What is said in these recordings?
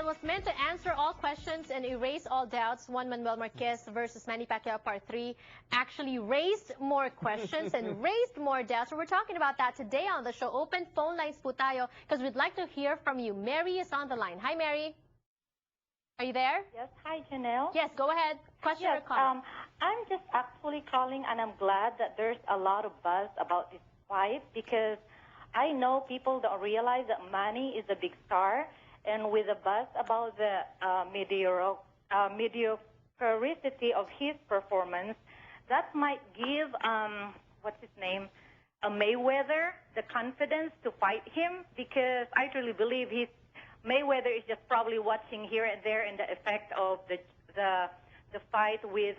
was meant to answer all questions and erase all doubts. Juan Manuel Marquez versus Manny Pacquiao Part 3 actually raised more questions and raised more doubts. So we're talking about that today on the show. Open phone lines po tayo because we'd like to hear from you. Mary is on the line. Hi, Mary. Are you there? Yes. Hi, Janelle. Yes, go ahead. Question or comment? I'm just actually calling, and I'm glad that there's a lot of buzz about this fight because I know people don't realize that Manny is a big star, and with the buzz about the mediocrity of his performance, that might give what's his name, Mayweather, the confidence to fight him, because I truly believe Mayweather is just probably watching here and there in the effect of the fight with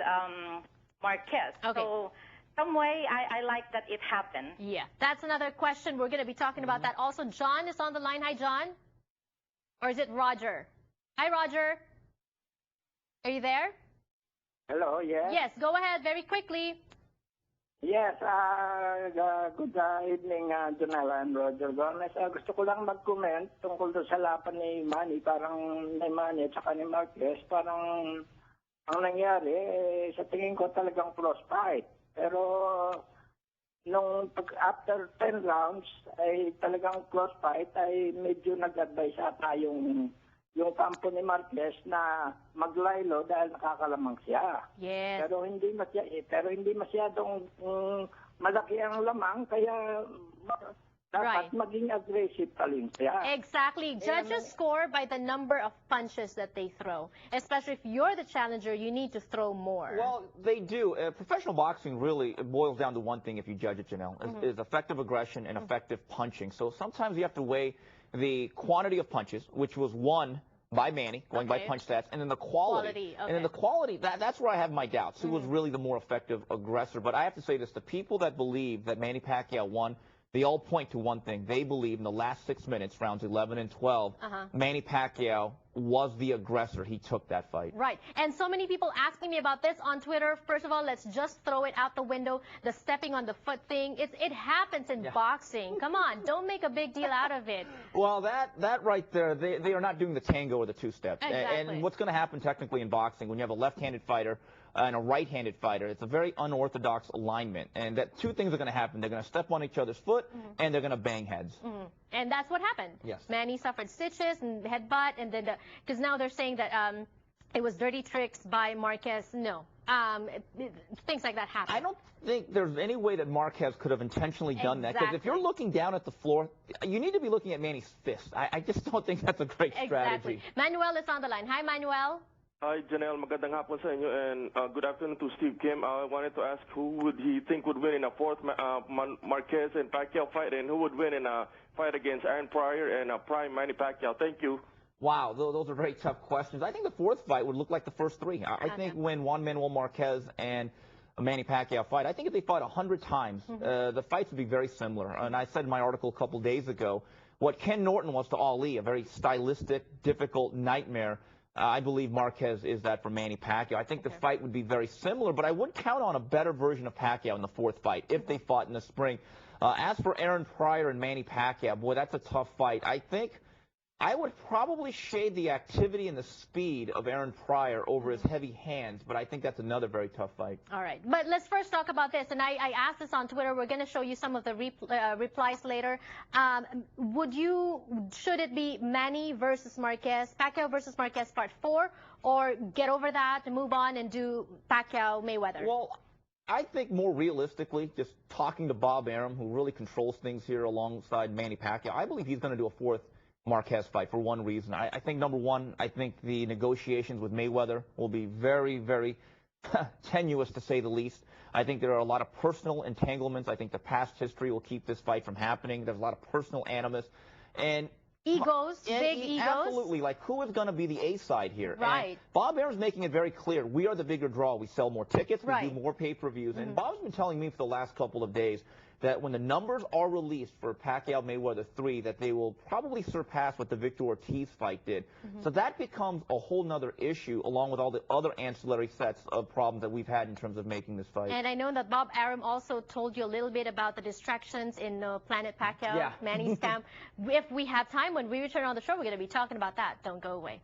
Marquez. Okay. So some way I like that it happened. Yeah, that's another question. We're going to be talking about that. Also, John is on the line. Hi, John. Or is it Roger? Hi, Roger. Are you there? Hello, yes. Yes, go ahead very quickly. Yes, good evening, Janela and Roger Gomez. Gusto ko lang mag-comment tungkol doon sa laban ni Manny. Parang ni Manny at saka ni Marquez, parang ang nangyari, sa tingin ko talagang close fight. Pero nung after 10 rounds ay talagang close fight, ay medyo nag-advise ata yung kampo ni Marquez na maglaylo dahil nakakalamang siya. Yes. Pero hindi masyadong malaki ang lamang, kaya dapat maging aggressive pa rin siya. Exactly. Judges score by the number of punches that they throw. Especially if you're the challenger, you need to throw more. Well, they do. Professional boxing really boils down to one thing if you judge it, Janelle, is effective aggression and effective punching. So sometimes you have to weigh the quantity of punches, which was won by Manny, going by punch stats, and then the quality. And then the quality, that's where I have my doubts. Who was really the more effective aggressor? But I have to say this, the people that believe that Manny Pacquiao won, they all point to one thing. They believe in the last 6 minutes, rounds 11 and 12, Manny Pacquiao was the aggressor. He took that fight. Right. And so many people asking me about this on Twitter. First of all, let's just throw it out the window. The stepping on the foot thing. It happens in boxing. Come on. Don't make a big deal out of it. Well, that right there, they are not doing the tango or the two-step. Exactly. And what's going to happen technically in boxing, when you have a left-handed fighter and a right-handed fighter, it's a very unorthodox alignment. And that two things are going to happen. They're going to step on each other's foot, and they're going to bang heads. And that's what happened. Yes. Manny suffered stitches and headbutt, and then because now they're saying that it was dirty tricks by Marquez. No. Things like that happen. I don't think there's any way that Marquez could have intentionally done that. Because if you're looking down at the floor, you need to be looking at Manny's fist. I just don't think that's a great strategy. Manuel is on the line. Hi, Manuel. Hi, Janelle. Magandang hapon sa inyo, and good afternoon to Steve Kim. I wanted to ask who would he think would win in a fourth Marquez and Pacquiao fight, and who would win in a fight against Aaron Pryor and a prime Manny Pacquiao? Thank you. Wow, those are very tough questions. I think the fourth fight would look like the first three. I think when Juan Manuel Marquez and Manny Pacquiao fight, I think if they fought 100 times, the fights would be very similar. And I said in my article a couple days ago, what Ken Norton was to Ali, a very stylistic, difficult nightmare, I believe Marquez is that for Manny Pacquiao. I think the fight would be very similar, but I would count on a better version of Pacquiao in the fourth fight if they fought in the spring. As for Aaron Pryor and Manny Pacquiao, boy, that's a tough fight. I think I would probably shade the activity and the speed of Aaron Pryor over his heavy hands, but I think that's another very tough fight. All right, but let's first talk about this, and I asked this on Twitter. We're going to show you some of the replies later. Should it be Manny versus Marquez, Pacquiao versus Marquez Part 4, or get over that and move on and do Pacquiao Mayweather? Well, I think more realistically, just talking to Bob Arum, who really controls things here alongside Manny Pacquiao, I believe he's going to do a fourth Marquez fight for one reason. I think, number one, I think the negotiations with Mayweather will be very, very tenuous, to say the least. I think there are a lot of personal entanglements. I think the past history will keep this fight from happening. There's a lot of personal animus. And egos, big egos. Absolutely. Like, who is going to be the A side here? Right. And Bob Arum's making it very clear. We are the bigger draw. We sell more tickets. We do more pay-per-views. And Bob's been telling me for the last couple of days that when the numbers are released for Pacquiao Mayweather 3, that they will probably surpass what the Victor Ortiz fight did. So that becomes a whole nother issue, along with all the other ancillary sets of problems that we've had in terms of making this fight. And I know that Bob Arum also told you a little bit about the distractions in Planet Pacquiao, Manny's camp. If we have time, when we return on the show, we're going to be talking about that. Don't go away.